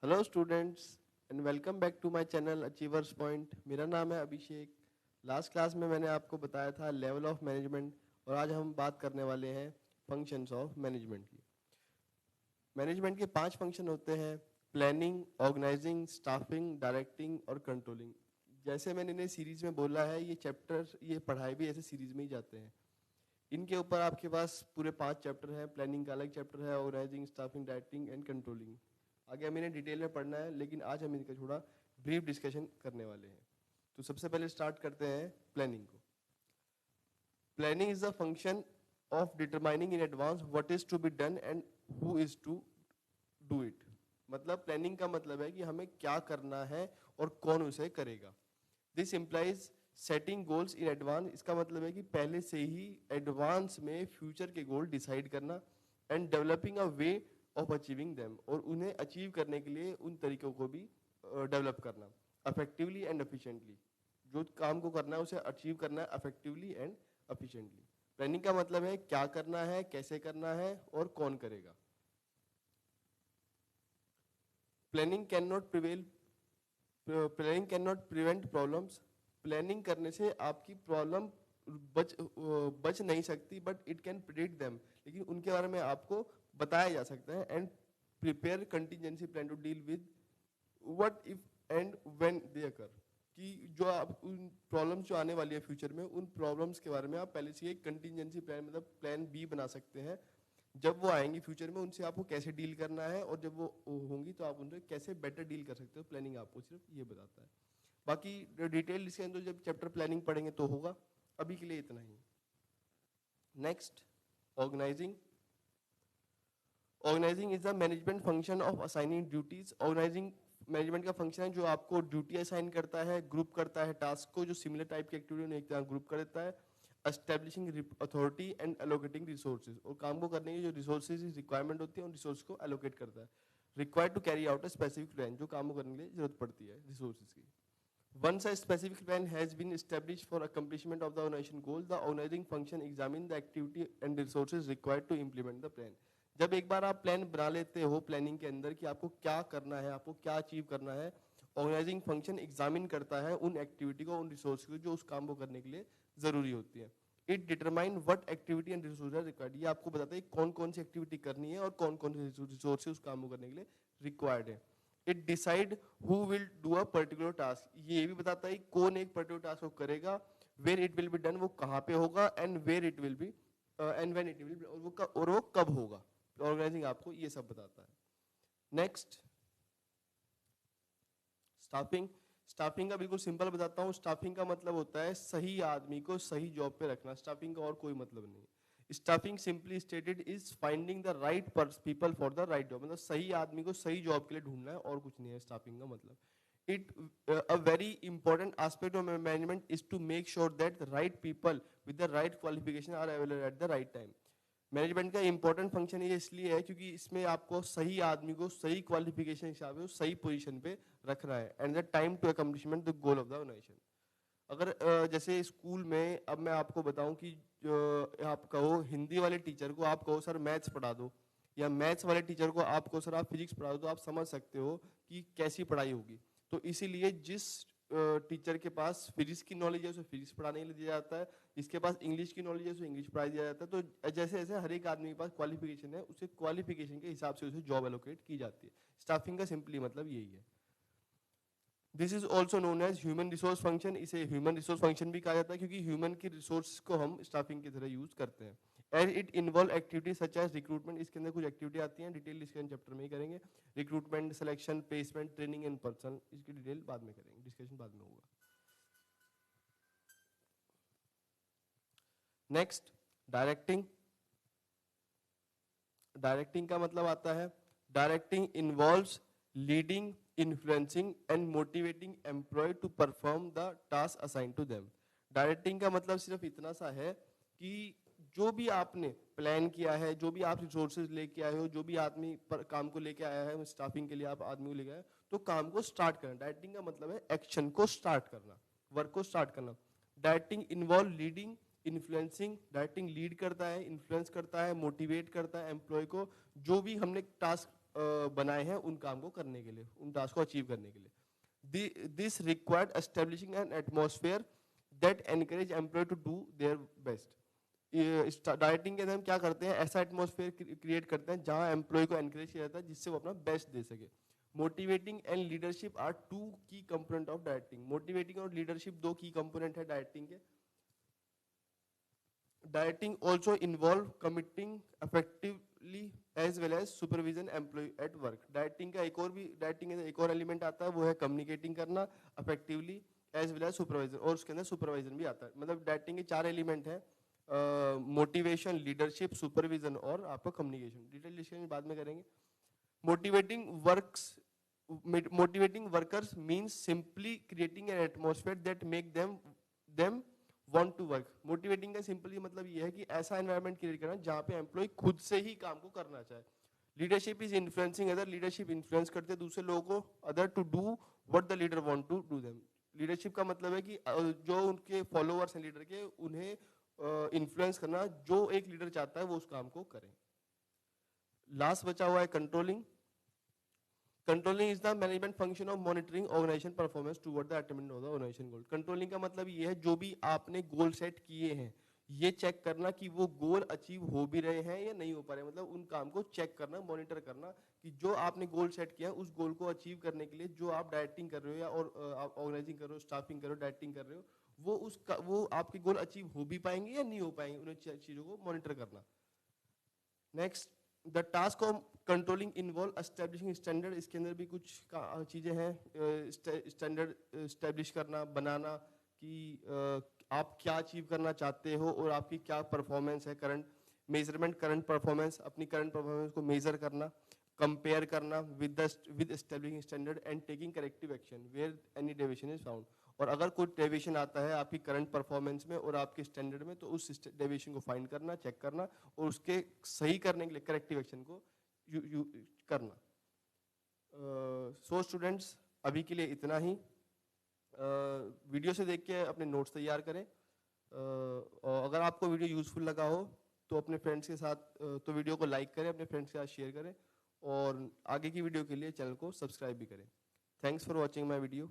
Hello students and welcome back to my channel achievers point. मेरा नाम है अभिषेक। Last class में मैंने आपको बताया था लेवल ऑफ मैनेजमेंट और आज हम बात करने वाले हैं फंक्शंस ऑफ मैनेजमेंट की। मैनेजमेंट के 5 फंक्शन होते हैं: प्लानिंग, ऑर्गेनाइजिंग, स्टाफिंग, डायरेक्टिंग और कंट्रोलिंग। जैसे मैंने इन्हें सीरीज में बोला है, ये चैप्टर, ये पढ़ाई भी ऐसे सीरीज में ही जाते हैं। इनके ऊपर आपके पास पूरे 5 चैप्टर हैं। प्लानिंग का अलग चैप्टर है, organising, staffing, directing and controlling. आगे हमें इन्हें डिटेल में पढ़ना है, लेकिन आज हम इनका थोड़ा ब्रीफ डिस्कशन करने वाले हैं। तो सबसे पहले स्टार्ट करते हैं प्लानिंग को। Planning is the function of determining in advance what is to be done and who is to do it. मतलब प्लानिंग का मतलब है कि हमें क्या करना है और कौन उसे करेगा। This implies setting goals in advance. इसका मतलब है कि पहले से ही एडवांस में फ्यूचर के गोल डिसाइड करना and developing a way of achieving them, और उन्हें अचीव करने के लिए उन तरीकों को भी डेवलप करना अफेक्टिवली एंड एफिशिएंटली। जो काम को करना है उसे अचीव करना है अफेक्टिवली एंड एफिशिएंटली। प्लानिंग का मतलब है क्या करना है, कैसे करना है और कौन करेगा। Planning can not prevail planning can not prevent problems. Planning करने से आपकी प्रॉब्लम बच नहीं सकती, but it can predict them. लेकिन उनके बारे में आपको बताया जा सकता है and prepare contingency plan to deal with what if and when they occur. कि जो आप उन प्रॉब्लम्स जो आने वाली है फ्यूचर में, उन प्रॉब्लम्स के बारे में आप पहले से एक कंटीजेंसी प्लान मतलब प्लान बी बना सकते हैं। जब वो आएंगी फ्यूचर में, उनसे आपको कैसे डील करना है, और जब वो होंगी तो आप उनसे कैसे बेटर डील कर सकते हो। प्लानिंग आपको सिर्फ ये बताता है। बाकी डिटेल डिस्कशन तो जब चैप्टर प्लानिंग पढ़ेंगे तो होगा। अभी के लिए इतना ही। Next, organising. Organising is the management function of assigning duties. Organising management का फंक्शन है जो आपको ड्यूटी असाइन करता है, ग्रुप करता है टास्क को, जो सिमिलर टाइप की एक्टिविटी उन्हें एक तरह ग्रुप कर देता है। Establishing authority and allocating resources, और काम को करने की जो रिसोर्सेज रिक्वायरमेंट होती है उन रिसोर्स को एलोकेट करता है। Required to carry out a specific plan, जो काम को करने के लिए जरूरत पड़ती है रिसोर्सेज की। Once a specific plan has been established for accomplishment of the organization goal, the organizing function examines the activity and resources required to implement the plan. जब एक बार आप प्लान बना लेते हो प्लानिंग के अंदर कि आपको क्या करना है, आपको क्या अचीव करना है, ऑर्गेनाइजिंग फंक्शन एग्जामिन करता है उन एक्टिविटी को, उन रिसोर्स को जो उस काम को करने के लिए जरूरी होती है। It determine what activity and resource are required. ये आपको बताता है कौन कौन सी एक्टिविटी करनी है और कौन कौन से रिसोर्स उस काम को करने के लिए रिक्वायर्ड है। It decide who will do a particular task. ये भी बताता है कौन एक पर्टिकुलर टास्क को करेगा, where it will be done, वो कहाँ पे होगा, and where it will be and when it will be, और वो कब होगा। ऑर्गेनाइजिंग आपको ये सब बताता है। Next, staffing. स्टाफिंग का बिल्कुल सिंपल बताता हूँ। स्टाफिंग का मतलब होता है सही आदमी को सही जॉब पे रखना। स्टाफिंग का और कोई मतलब नहीं। Staffing simply stated is finding the right people for the right job. मतलब सही आदमी को सही जॉब के लिए ढूंढना है, और कुछ नहीं है स्टाफिंग का मतलब। It a very important aspect of management is to make sure that the right people with the right qualification are available at the right time. Management का इंपॉर्टेंट फंक्शन ये इसलिए है क्योंकि इसमें आपको सही आदमी को सही क्वालिफिकेशन हिसाब से सही पोजीशन पे रखना है and the time to accomplishment the goal of the organisation. अगर जैसे स्कूल में, अब मैं आपको बताऊं कि आप कहो हिंदी वाले टीचर को आप कहो सर मैथ्स पढ़ा दो, या मैथ्स वाले टीचर को आप कहो सर आप फिजिक्स पढ़ा दो, तो आप समझ सकते हो कि कैसी पढ़ाई होगी। तो इसीलिए जिस टीचर के पास फिजिक्स की नॉलेज है उसे फिजिक्स पढ़ाने के लिए दिया जाता है, जिसके पास इंग्लिश की नॉलेज है उसे इंग्लिश पढ़ाई दिया जाता है। तो जैसे जैसे हर एक आदमी के पास क्वालिफिकेशन है, उसे क्वालिफिकेशन के हिसाब से उसे जॉब एलोकेट की जाती है। स्टाफिंग का सिंपली मतलब यही है। This is also known as human resource function. इसे ह्यूमन रिसोर्स फंक्शन भी कहा जाता है क्योंकि ह्यूमन की रिसोर्स को हम स्टाफिंग की तरह यूज करते हैं। And it involve activities such as recruitment. इसके अंदर कुछ एक्टिविटी आती हैं, डिटेल डिस्कशन चैप्टर में ही करेंगे। Recruitment, selection, placement, training and personal, इसकी डिटेल बाद में करेंगे, डिस्कशन बाद में होगा। Next, directing. डायरेक्टिंग का मतलब आता है directing involves leading, influencing and motivating employ to perform the task assign to them. Directing का मतलब सिर्फ इतना सा है कि जो भी आपने प्लान किया है, जो भी आप रिसोर्सेज लेके आए हो, जो भी आदमी पर काम को लेके आया है, स्टाफिंग के लिए आप आदमी को लेके आए, तो काम को स्टार्ट करना। डायरेक्टिंग का मतलब है एक्शन को स्टार्ट करना, वर्क को स्टार्ट करना। Directing involve leading, influencing. Directing lead करता है, इन्फ्लुएंस करता है, मोटिवेट करता है एम्प्लॉय को। जो भी हमने टास्क बनाए हैं उन काम को करने के लिए, उन टास्क को अचीव करने के लिए। This required establishing an atmosphere that encourage employ to do their best. Directing के अंदर हम क्या करते हैं, ऐसा एटमॉस्फेयर क्रिएट करते हैं जहां एम्प्लॉय को एनकरेज किया जाता है जिससे वो अपना बेस्ट दे सके। Motivating and leadership are two key component of directing. Motivating और लीडरशिप दो की कंपोनेंट है डायरेक्टिंग के। Dieting also involve committing effectively as well as supervision employee at work। Dieting का एक और एलिमेंट आता है, वो है कम्युनिकेटिंग करना effectively as well as supervision, और उसके अंदर सुपरवाइजन भी आता है। मतलब डाइटिंग के 4 एलिमेंट हैं, मोटिवेशन, लीडरशिप, सुपरविजन और आपका कम्युनिकेशन। डिटेल डिस्कशन बाद में करेंगे। Motivating workers means simply creating an atmosphere that make them want to work। Motivating का सिंपली मतलब ये है कि ऐसा एनवायरनमेंट क्रिएट करना जहाँ पे एम्प्लॉय खुद से ही काम को करना चाहे। Leadership is influencing other. Leadership influence करते हैं दूसरे लोगों को, other to do what the leader want to do them. Leadership का मतलब है कि जो उनके फॉलोअर्स हैं लीडर के, उन्हें इन्फ्लुएंस करना, जो एक लीडर चाहता है वो उस काम को करें। लास्ट बचा हुआ है controlling. Controlling is the management function of monitoring organisation performance toward the attainment of the organisation goal. Controlling का मतलब ये है जो भी आपने गोल सेट किए हैं, ये चेक करना कि वो गोल अचीव हो भी रहे हैं या नहीं हो पा रहे, मतलब उन काम को चेक करना, मॉनिटर करना कि जो आपने गोल सेट किया है उस गोल को अचीव करने के लिए जो आप डायरेक्टिंग कर रहे हो या और आप ऑर्गेनाइजिंग कर रहे हो, स्टाफिंग कर रहे हो, डायरेक्टिंग कर रहे हो, वो आपके गोल अचीव हो भी पाएंगे या नहीं हो पाएंगे, उन्हें चीज़ों को मॉनिटर करना। Next, the task of controlling involve establishing standard. इसके अंदर भी कुछ चीज़ें हैं, स्टैंडर्ड एस्टेब्लिश करना, बनाना कि आप क्या अचीव करना चाहते हो और आपकी क्या परफॉर्मेंस है, करंट मेजरमेंट, करंट परफॉर्मेंस, अपनी करंट परफॉर्मेंस को मेजर करना, कंपेयर करना with establishing standard and taking corrective action where any deviation is found. और अगर कोई डेविएशन आता है आपकी करंट परफॉर्मेंस में और आपके स्टैंडर्ड में, तो उस डेविएशन को फाइंड करना, चेक करना और उसके सही करने के लिए करेक्टिव एक्शन को करना। सो स्टूडेंट्स, अभी के लिए इतना ही। वीडियो से देख के अपने नोट्स तैयार करें, और अगर आपको वीडियो यूजफुल लगा हो तो अपने फ्रेंड्स के साथ तो वीडियो को लाइक करें, अपने फ्रेंड्स के साथ शेयर करें और आगे की वीडियो के लिए चैनल को सब्सक्राइब भी करें। Thanks for watching my video.